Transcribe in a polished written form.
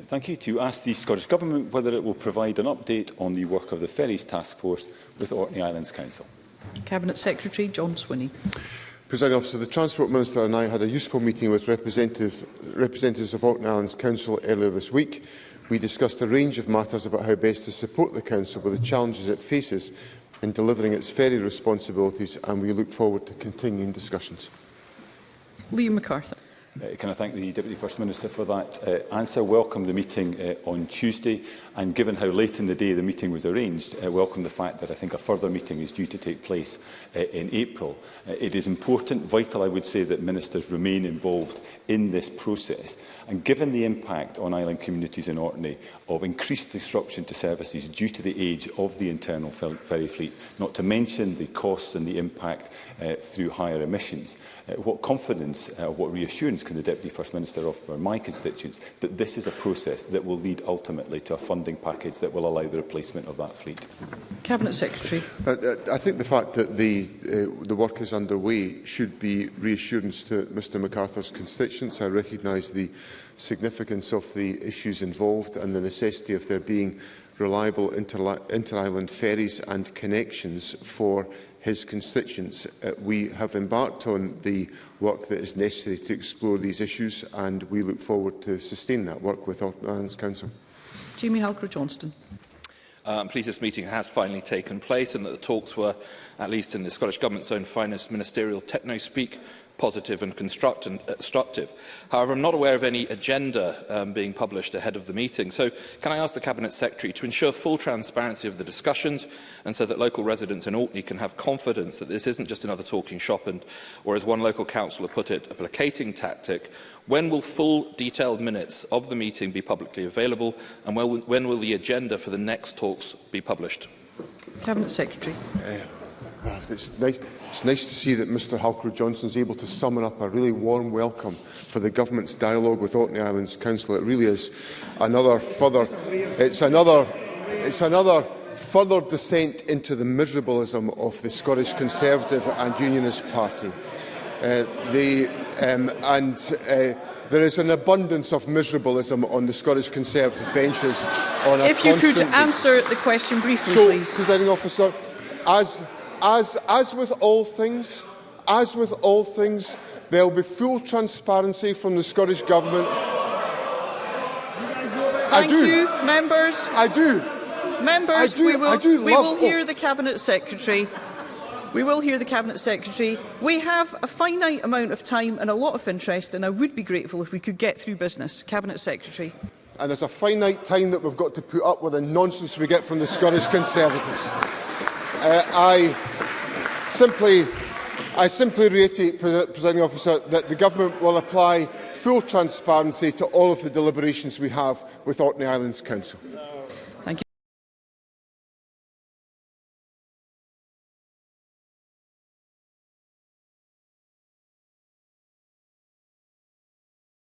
Thank you. To ask the Scottish Government whether it will provide an update on the work of the Ferries Task Force with Orkney Islands Council. Cabinet Secretary John Swinney. Presiding Officer, the Transport Minister and I had a useful meeting with representatives of Orkney Islands Council earlier this week. We discussed a range of matters about how best to support the Council with the challenges it faces in delivering its ferry responsibilities, and we look forward to continuing discussions. Liam MacArthur. Can I thank the Deputy First Minister for that answer? Welcome the meeting on Tuesday, and given how late in the day the meeting was arranged, welcome the fact that I think a further meeting is due to take place in April. It is important, vital I would say, that Ministers remain involved in this process, and given the impact on island communities in Orkney of increased disruption to services due to the age of the internal ferry fleet, not to mention the costs and the impact through higher emissions, what confidence, what reassurance can the Deputy First Minister offer my constituents that this is a process that will lead ultimately to a funding package that will allow the replacement of that fleet? Cabinet Secretary. I think the fact that the work is underway should be reassurance to Mr MacArthur's constituents. I recognise the significance of the issues involved and the necessity of there being reliable inter-island ferries and connections for his constituents. We have embarked on the work that is necessary to explore these issues, and we look forward to sustain that work with Orkney Islands Council. Jamie Halcrow-Johnston. I'm pleased this meeting has finally taken place and that the talks were, at least in the Scottish Government's own finest ministerial techno-speak, positive and constructive. However, I'm not aware of any agenda being published ahead of the meeting. So can I ask the Cabinet Secretary to ensure full transparency of the discussions and so that local residents in Orkney can have confidence that this isn't just another talking shop and, or as one local councillor put it, a placating tactic? When will full detailed minutes of the meeting be publicly available, and when will the agenda for the next talks be published? Cabinet Secretary. It's nice to see that Mr Halcrow-Johnston is able to summon up a really warm welcome for the Government's dialogue with Orkney Islands Council. It really is another further further descent into the miserablism of the Scottish Conservative and Unionist Party. There is an abundance of miserablism on the Scottish Conservative benches. If you could answer the question briefly, please. Presiding Officer, as with all things, there will be full transparency from the Scottish Government. Thank you, members. I do. Members, we will hear the Cabinet Secretary. We will hear the Cabinet Secretary. We have a finite amount of time and a lot of interest, and I would be grateful if we could get through business. Cabinet Secretary. And there's a finite time that we've got to put up with the nonsense we get from the Scottish Conservatives. I simply reiterate, Presiding Officer, that the Government will apply full transparency to all of the deliberations we have with Orkney Islands Council.